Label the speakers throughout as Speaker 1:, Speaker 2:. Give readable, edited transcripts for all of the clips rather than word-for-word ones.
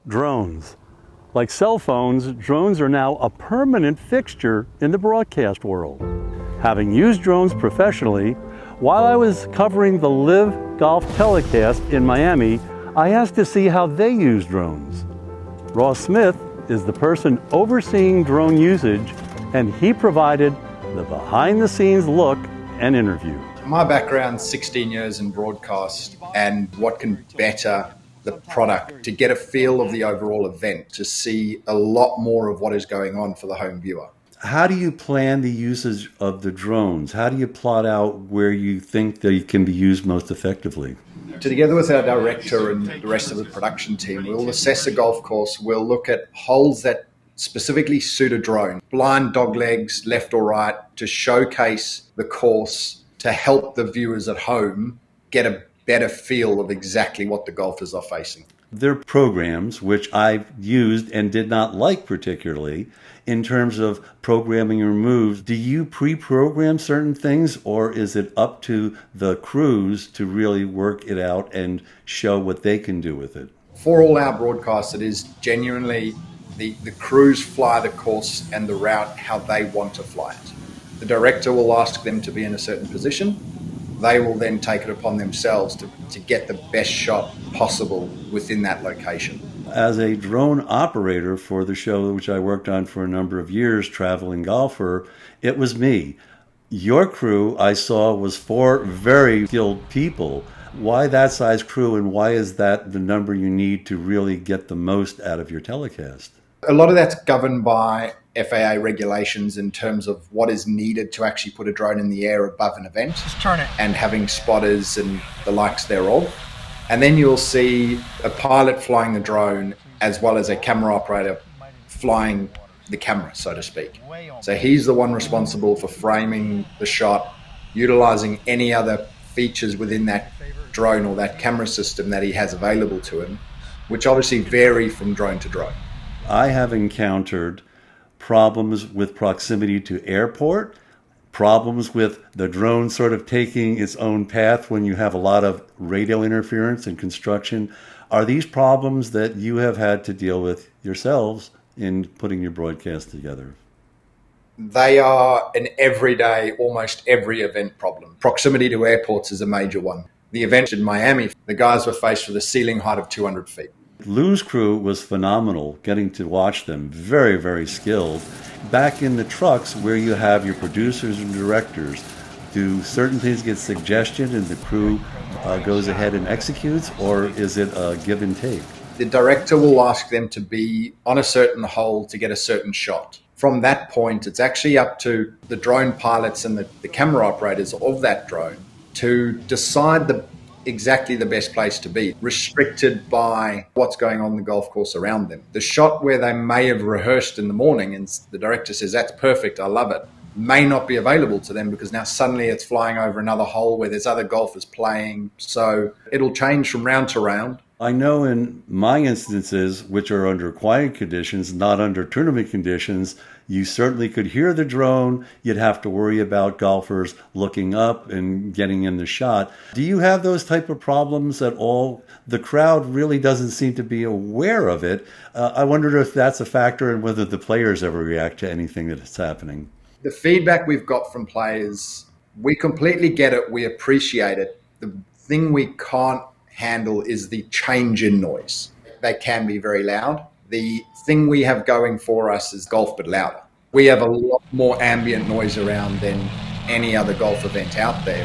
Speaker 1: Drones. Like cell phones, drones are now a permanent fixture in the broadcast world. Having used drones professionally, while I was covering the Live Golf Telecast in Miami, I asked to see how they use drones. Ross Smith is the person overseeing drone usage, and he provided the behind-the-scenes look and interview.
Speaker 2: My background's 16 years in broadcast, and what can better the product to get a feel of the overall event, to see a lot more of what is going on for the home viewer.
Speaker 1: How do you plan the usage of the drones? How do you plot out where you think they can be used most effectively?
Speaker 2: Together with our director and the rest of the production team, we'll assess a golf course. We'll look at holes that specifically suit a drone, blind dog legs, left or right, to showcase the course, to help the viewers at home get a better feel of exactly what the golfers are facing.
Speaker 1: There are programs which I've used and did not like particularly in terms of programming your moves. Do you pre-program certain things, or is it up to the crews to really work it out and show what they can do with it?
Speaker 2: For all our broadcasts, it is genuinely the crews fly the course and the route how they want to fly it. The director will ask them to be in a certain position. They will then take it upon themselves to get the best shot possible within that location.
Speaker 1: As a drone operator for the show, which I worked on for a number of years, Traveling Golfer, it was me. Your crew, I saw, was 4 very skilled people. Why that size crew, and why is that the number you need to really get the most out of your telecast?
Speaker 2: A lot of that's governed by FAA regulations in terms of what is needed to actually put a drone in the air above an event.
Speaker 3: Just turn it.
Speaker 2: And having spotters and the likes thereof. And then you'll see a pilot flying the drone as well as a camera operator flying the camera, so to speak. So he's the one responsible for framing the shot, utilizing any other features within that drone or that camera system that he has available to him, which obviously vary from drone to drone.
Speaker 1: I have encountered problems with proximity to airport, problems with the drone sort of taking its own path when you have a lot of radio interference and construction. Are these problems that you have had to deal with yourselves in putting your broadcast together?
Speaker 2: They are an everyday, almost every event problem. Proximity to airports is a major one. The event in Miami, the guys were faced with a ceiling height of 200 feet.
Speaker 1: Lou's crew was phenomenal, getting to watch them, very, very skilled. Back in the trucks where you have your producers and directors, do certain things get suggestion and the crew goes ahead and executes, or is it a give and take?
Speaker 2: The director will ask them to be on a certain hole to get a certain shot. From that point, it's actually up to the drone pilots and the camera operators of that drone to decide exactly the best place to be, restricted by what's going on the golf course around them. The shot where they may have rehearsed in the morning and the director says, that's perfect, I love it, may not be available to them because now suddenly it's flying over another hole where there's other golfers playing. So it'll change from round to round.
Speaker 1: I know in my instances, which are under quiet conditions, not under tournament conditions, you certainly could hear the drone. You'd have to worry about golfers looking up and getting in the shot. Do you have those type of problems at all? The crowd really doesn't seem to be aware of it. I wonder if that's a factor and whether the players ever react to anything that's happening.
Speaker 2: The feedback we've got from players, we completely get it. We appreciate it. The thing we can't handle is the change in noise. They can be very loud. The thing we have going for us is golf but louder. We have a lot more ambient noise around than any other golf event out there.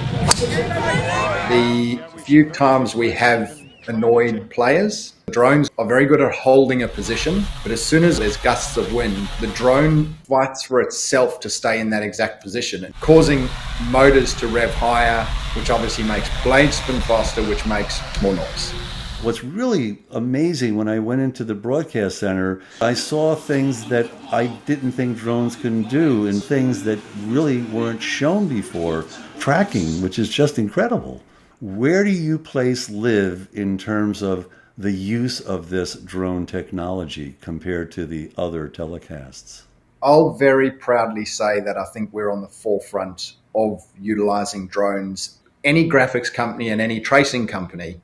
Speaker 2: The few times we have annoyed players, the drones are very good at holding a position, but as soon as there's gusts of wind, the drone fights for itself to stay in that exact position, and causing motors to rev higher, which obviously makes blades spin faster, which makes more noise.
Speaker 1: What's really amazing, when I went into the broadcast center, I saw things that I didn't think drones can do and things that really weren't shown before. Tracking, which is just incredible. Where do you place Live in terms of the use of this drone technology compared to the other telecasts?
Speaker 2: I'll very proudly say that I think we're on the forefront of utilizing drones. Any graphics company and any tracing company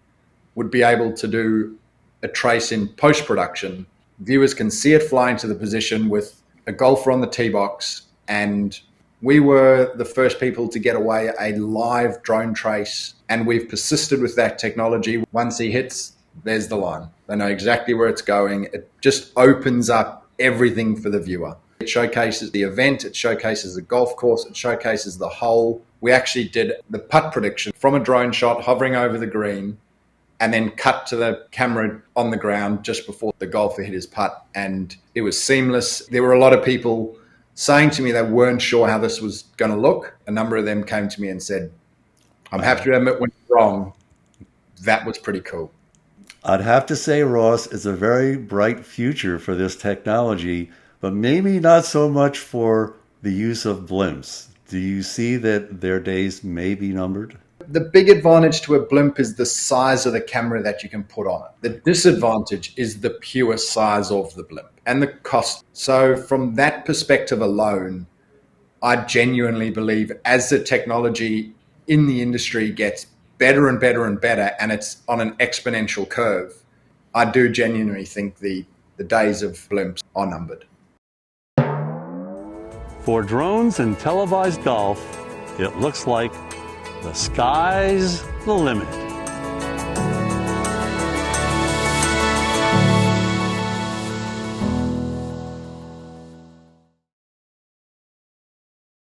Speaker 2: would be able to do a trace in post-production, viewers can see it fly into the position with a golfer on the tee box, and we were the first people to get away a live drone trace, and we've persisted with that technology. Once he hits, there's the line. They know exactly where it's going. It just opens up everything for the viewer. It showcases the event, it showcases the golf course, it showcases the hole. We actually did the putt prediction from a drone shot hovering over the green, and then cut to the camera on the ground just before the golfer hit his putt, and it was seamless. There were a lot of people saying to me they weren't sure how this was going to look. A number of them came to me and said, I'm happy to admit when it's wrong. That was pretty cool.
Speaker 1: I'd have to say, Ross, it's a very bright future for this technology, but maybe not so much for the use of blimps. Do you see that their days may be numbered?
Speaker 2: The big advantage to a blimp is the size of the camera that you can put on it. The disadvantage is the pure size of the blimp and the cost. So from that perspective alone, I genuinely believe as the technology in the industry gets better and better and better, and it's on an exponential curve, I do genuinely think the days of blimps are numbered.
Speaker 1: For drones and televised golf, it looks like the sky's the limit.